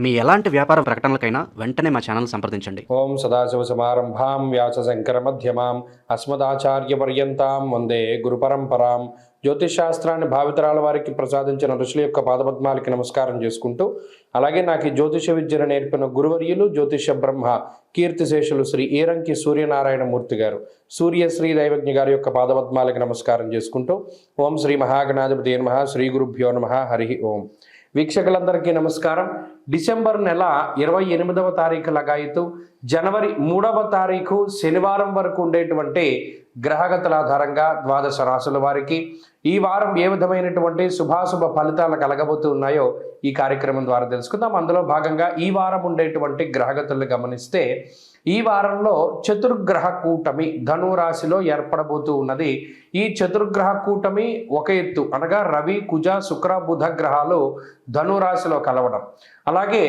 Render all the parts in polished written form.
మీ ఎలాంటి వ్యాపార ప్రకటనలకైనా వెంటనే మా ఛానల్ సంప్రదించండి. ఓం సదాశివసమారంభాం వ్యాసశంకరమధ్యమాం అస్మదాచార్యపర్యంతాం వందే గురుపరంపరాం. జ్యోతిషశాస్త్రాన్ని భావితరాల వారికి ప్రసాదించిన ఋషుల యొక్క పాదపద్మాలకి నమస్కారం చేసుకుంటూ, అలాగే నాకు ఈ జ్యోతిష విద్యను నేర్పిన గురువర్యులు జ్యోతిష బ్రహ్మ కీర్తిశేషులు శ్రీ ఈరంకి సూర్యనారాయణమూర్తి గారు, సూర్యశ్రీ దైవజ్ఞ గారి యొక్క పాదపద్మాలకి నమస్కారం చేసుకుంటూ, ఓం శ్రీ మహాగణాధిపతి నమః, శ్రీ గురుభ్యో నమః, హరి ఓం. వీక్షకులందరికీ నమస్కారం. డిసెంబర్ నెల 28వ తారీఖు లగాయతు జనవరి 3వ తారీఖు శనివారం వరకు ఉండేటువంటి గ్రహగతుల ఆధారంగా ద్వాదశ రాశుల వారికి ఈ వారం ఏ విధమైనటువంటి శుభాశుభ ఫలితాలు కలగబోతూ ఉన్నాయో ఈ కార్యక్రమం ద్వారా తెలుసుకుందాం. అందులో భాగంగా ఈ వారం ఉండేటువంటి గ్రహగతులను గమనిస్తే, ఈ వారంలో చతుర్గ్రహ కూటమి ధనురాశిలో ఏర్పడబోతూ ఉన్నది. ఈ చతుర్గ్రహ కూటమి ఒక ఎత్తు అనగా రవి, కుజ, శుక్ర, బుధ గ్రహాలు ధనురాశిలో కలవడం, అలాగే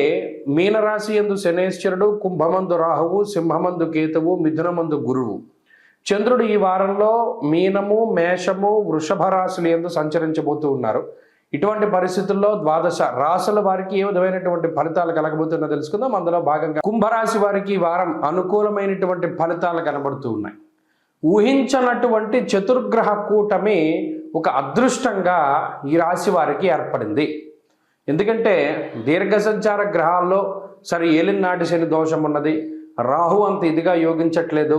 మీనరాశి యందు శనేశ్వరుడు, కుంభమందు రాహువు, సింహమందు కేతువు, మిథునమందు గురువు. చంద్రుడు ఈ వారంలో మీనము, మేషము, వృషభ రాశులు యందు సంచరించబోతూ ఉన్నారు. ఇటువంటి పరిస్థితుల్లో ద్వాదశ రాశుల వారికి ఏ విధమైనటువంటి ఫలితాలు కలగబోతున్నా తెలుసుకుందాం. అందులో భాగంగా కుంభరాశి వారికి ఈ వారం అనుకూలమైనటువంటి ఫలితాలు కనబడుతూ ఉన్నాయి. ఊహించనటువంటి చతుర్గ్రహ కూటమి ఒక అదృష్టంగా ఈ రాశి వారికి ఏర్పడింది. ఎందుకంటే దీర్ఘ సంచార గ్రహాల్లో సరే ఏలినాటి శని దోషం ఉన్నది, రాహు అంత ఇదిగా యోగించట్లేదు,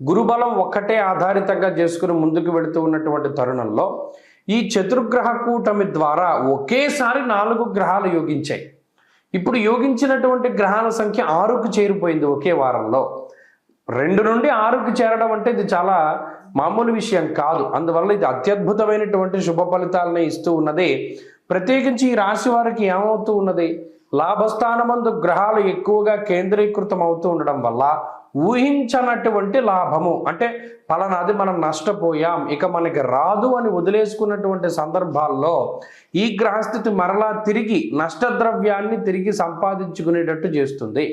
గురుబలం ఒక్కటే ఆధారితంగా చేసుకుని ముందుకు వెళుతూ ఉన్నటువంటి తరుణంలో ఈ చతుర్గ్రహ కూటమి ద్వారా ఒకేసారి 4 గ్రహాలు యోగించాయి. ఇప్పుడు యోగించినటువంటి గ్రహాల సంఖ్య 6కు చేరిపోయింది ఒకే వారంలో. 2 నుండి 6కు చేరడం అంటే ఇది చాలా మామూలు విషయం కాదు. అందువల్ల ఇది అత్యద్భుతమైనటువంటి శుభ ఫలితాలని ఇస్తూ ఉన్నది. ప్రత్యేకించి ఈ రాశి వారికి ఏమవుతూ ఉన్నది, లాభస్థానమందు గ్రహాలు ఎక్కువగా కేంద్రీకృతం అవుతూ ఉండడం వల్ల ఊహించనటువంటి లాభము, అంటే పలానాది మనం నష్టపోయాం ఇక మనకి రాదు అని వదిలేసుకున్నటువంటి సందర్భాల్లో ఈ గ్రహస్థితి మరలా తిరిగి నష్టద్రవ్యాన్ని తిరిగి సంపాదించుకునేటట్టు చేస్తుంది.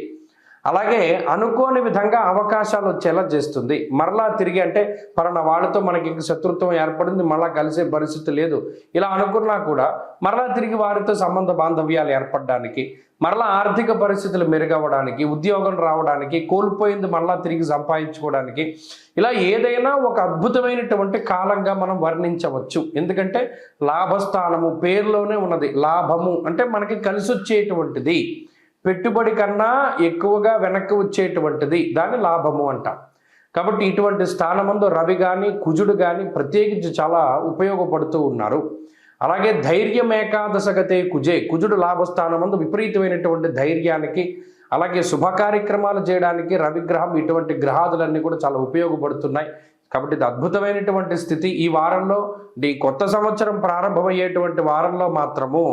అలాగే అనుకోని విధంగా అవకాశాలు వచ్చేలా చేస్తుంది. మరలా తిరిగి అంటే పలానా వాళ్ళతో మనకి శత్రుత్వం ఏర్పడింది, మళ్ళా కలిసే పరిస్థితి లేదు, ఇలా అనుకున్నా కూడా మరలా తిరిగి వారితో సంబంధ బాంధవ్యాలు ఏర్పడడానికి, మరలా ఆర్థిక పరిస్థితులు మెరుగవడానికి, ఉద్యోగం రావడానికి, కోల్పోయింది మరలా తిరిగి సంపాదించుకోవడానికి, ఇలా ఏదైనా ఒక అద్భుతమైనటువంటి కాలంగా మనం వర్ణించవచ్చు. ఎందుకంటే లాభస్థానము పేరులోనే ఉన్నది. లాభము అంటే మనకి కలిసి వచ్చేటువంటిది, పెట్టుబడి కన్నా ఎక్కువగా వెనక్కి వచ్చేటువంటిది, దాన్ని లాభము అంటాం. కాబట్టి ఇటువంటి స్థానమందు రవి కానీ కుజుడు కానీ ప్రత్యేకించి చాలా ఉపయోగపడుతూ ఉన్నారు. అలాగే ధైర్యం ఏకాదశగతే కుజే, కుజుడు లాభస్థానమందు విపరీతమైనటువంటి ధైర్యానికి, అలాగే శుభ కార్యక్రమాలు చేయడానికి రవిగ్రహం ఇటువంటి గ్రహాదులన్నీ కూడా చాలా ఉపయోగపడుతున్నాయి. కాబట్టి ఇది అద్భుతమైనటువంటి స్థితి. ఈ వారంలో ఈ కొత్త సంవత్సరం ప్రారంభమయ్యేటువంటి వారంలో మాత్రము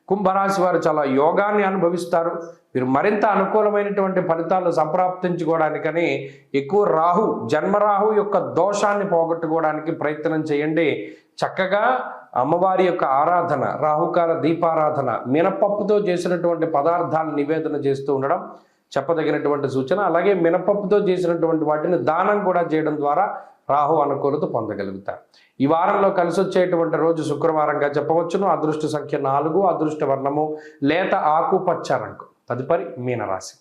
కుంభరాశి వారు చాలా యోగాన్ని అనుభవిస్తారు. మీరు మరింత అనుకూలమైనటువంటి ఫలితాలు సంప్రాప్తించుకోవడానికని ఎక్కువ జన్మరాహు యొక్క దోషాన్ని పోగొట్టుకోవడానికి ప్రయత్నం చేయండి. చక్కగా అమ్మవారి యొక్క ఆరాధన, రాహుకాల దీపారాధన, మినపప్పుతో చేసినటువంటి పదార్థాలను నివేదన చేస్తూ ఉండడం చెప్పదగినటువంటి సూచన. అలాగే మినపప్పుతో చేసినటువంటి వాటిని దానం కూడా చేయడం ద్వారా రాహు అనుకూలత పొందగలుగుతారు. ఈ వారంలో కలిసి వచ్చేటువంటి రోజు శుక్రవారంగా చెప్పవచ్చును. అదృష్ట సంఖ్య 4, అదృష్ట వర్ణము లేత ఆకుపచ్చ రంగు. తదుపరి మీనరాశి.